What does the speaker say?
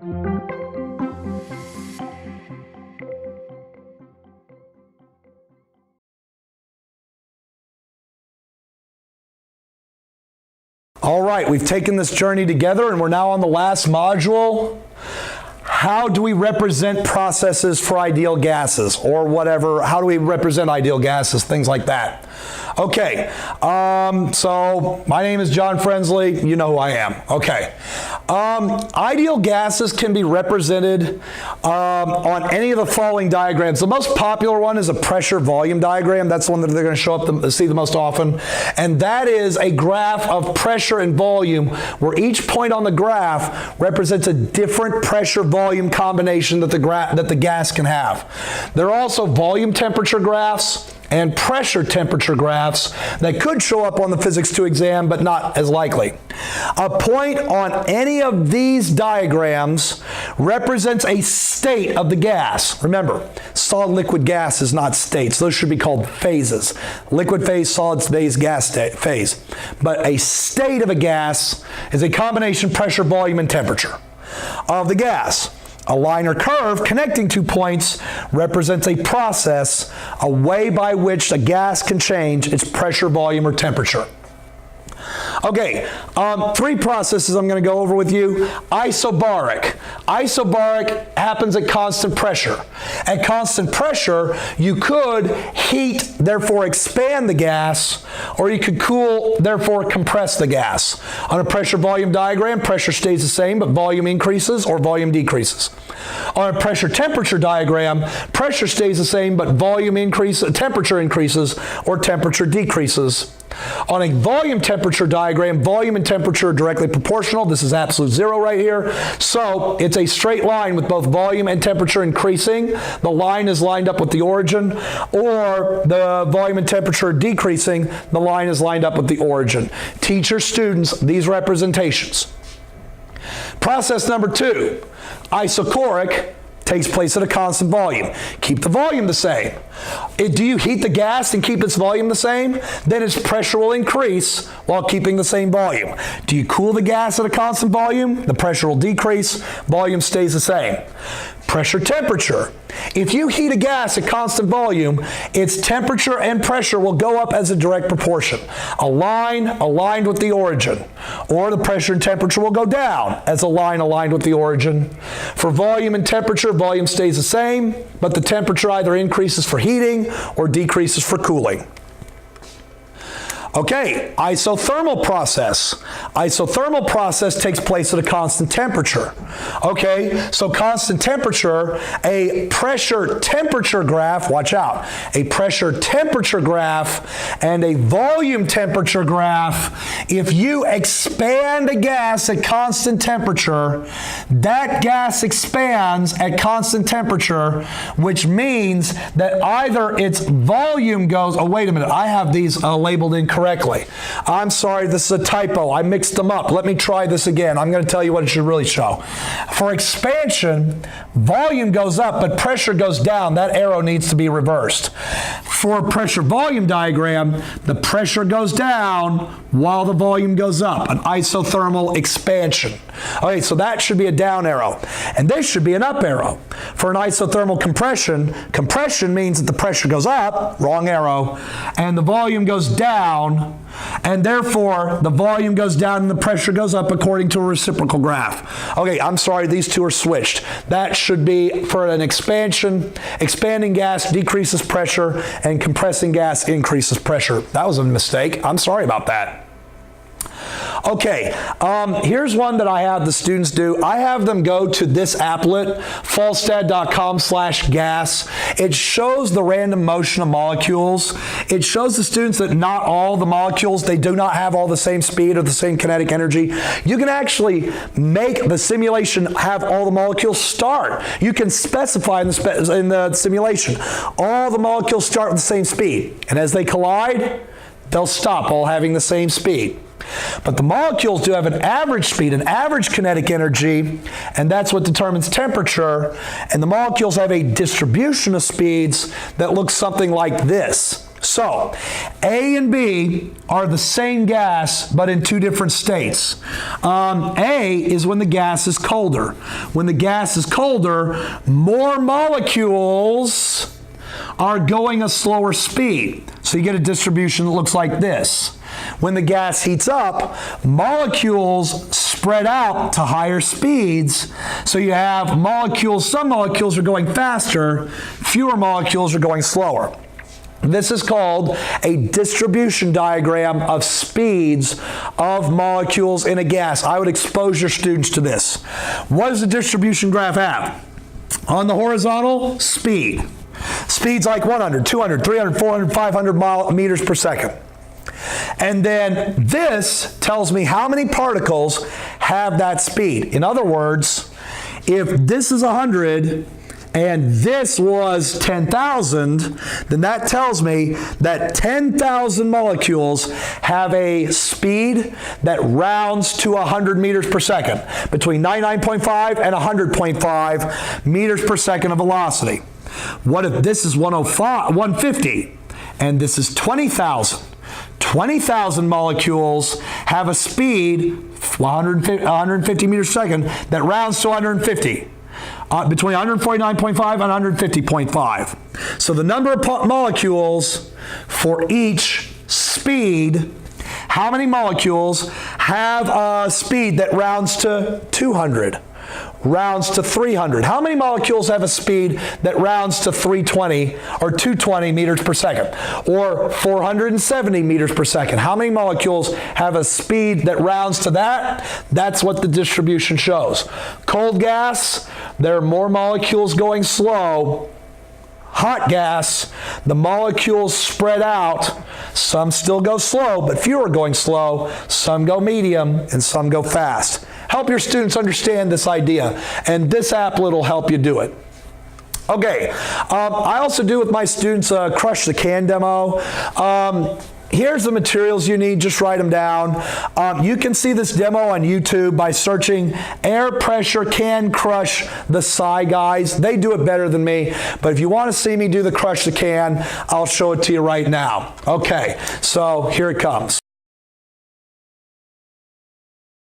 All right, we've taken this journey together and we're now on the last module. How do we represent processes for ideal gases or whatever? How do we represent ideal gases? Things like that. Okay, so my name is John Frensley. You know who I am. Okay. Ideal gases can be represented on any of the following diagrams. The most popular one is a pressure volume diagram. That's the one that they're going to show up see the most often. And that is a graph of pressure and volume where each point on the graph represents a different pressure volume combination that the gas can have. There are also volume temperature graphs and pressure temperature graphs that could show up on the Physics 2 exam, but not as likely. A point on any of these diagrams represents a state of the gas. Remember, solid, liquid, gas is not states. Those should be called phases. Liquid phase, solid phase, gas phase. But a state of a gas is a combination pressure, volume, and temperature of the gas. A line or curve connecting 2 points represents a process, a way by which a gas can change its pressure, volume, or temperature. Okay, 3 processes I'm going to go over with you. Isobaric. Isobaric happens at constant pressure. At constant pressure, you could heat, therefore expand the gas, or you could cool, therefore compress the gas. On a pressure-volume diagram, pressure stays the same, but volume increases or volume decreases. On a pressure-temperature diagram, pressure stays the same, but volume increases, temperature increases, or temperature decreases. On a volume temperature diagram, volume and temperature are directly proportional. This is absolute zero right here. So it's a straight line with both volume and temperature increasing. The line is lined up with the origin, or the volume and temperature are decreasing. The line is lined up with the origin. Teach your students these representations. Process number 2, isochoric, takes place at a constant volume. Keep the volume the same. Do you heat the gas and keep its volume the same? Then its pressure will increase while keeping the same volume. Do you cool the gas at a constant volume? The pressure will decrease, volume stays the same. Pressure temperature. If you heat a gas at constant volume, its temperature and pressure will go up as a direct proportion. A line aligned with the origin. Or the pressure and temperature will go down as a line aligned with the origin. For volume and temperature, volume stays the same, but the temperature either increases for heating or decreases for cooling. Okay, isothermal process. Isothermal process takes place at a constant temperature. Okay, so constant temperature, a pressure temperature graph, watch out, a pressure temperature graph and a volume temperature graph. If you expand a gas at constant temperature, that gas expands at constant temperature, which means that either its volume goes, oh wait a minute, I have these labeled incorrectly. I'm sorry, this is a typo. I mixed them up. Let me try this again. I'm going to tell you what it should really show. For expansion, volume goes up, but pressure goes down. That arrow needs to be reversed. For a pressure volume diagram, the pressure goes down while the volume goes up, an isothermal expansion. Okay, so that should be a down arrow. And this should be an up arrow. For an isothermal compression, compression means that the pressure goes up, wrong arrow, and the volume goes down, and therefore the volume goes down and the pressure goes up according to a reciprocal graph. Okay, I'm sorry, these two are switched. That should be for an expansion. Expanding gas decreases pressure and compressing gas increases pressure. That was a mistake. I'm sorry about that. Okay, here's one that I have the students do. I have them go to this applet, falstad.com/gas. It shows the random motion of molecules. It shows the students that not all the molecules, they do not have all the same speed or the same kinetic energy. You can actually make the simulation have all the molecules start. You can specify in the simulation, all the molecules start with the same speed. And as they collide, they'll stop all having the same speed. But the molecules do have an average speed, an average kinetic energy, and that's what determines temperature. And the molecules have a distribution of speeds that looks something like this. So, A and B are the same gas, but in two different states. A is when the gas is colder. When the gas is colder, more molecules are going a slower speed. So you get a distribution that looks like this. When the gas heats up, molecules spread out to higher speeds. So you have molecules, some molecules are going faster, fewer molecules are going slower. This is called a distribution diagram of speeds of molecules in a gas. I would expose your students to this. What does the distribution graph have? On the horizontal, speed. Speeds like 100, 200, 300, 400, 500 meters per second. And then this tells me how many particles have that speed. In other words, if this is 100 and this was 10,000, then that tells me that 10,000 molecules have a speed that rounds to 100 meters per second, between 99.5 and 100.5 meters per second of velocity. What if this is 150 and this is 20,000? 20,000 molecules have a speed, 150 meters per second, that rounds to 150. Between 149.5 and 150.5. So the number of molecules for each speed, how many molecules have a speed that rounds to 200, rounds to 300? How many molecules have a speed that rounds to 320 or 220 meters per second, or 470 meters per second? How many molecules have a speed that rounds to that? That's what the distribution shows. Cold gas, there are more molecules going slow. Hot gas, the molecules spread out. Some still go slow, but fewer going slow. Some go medium, and some go fast. Help your students understand this idea, and this applet will help you do it. Okay, I also do with my students a crush the can demo. Here's the materials you need, just write them down. You can see this demo on YouTube by searching air pressure can crush the Psi guys. They do it better than me, but if you want to see me do the crush the can, I'll show it to you right now. Okay, so here it comes.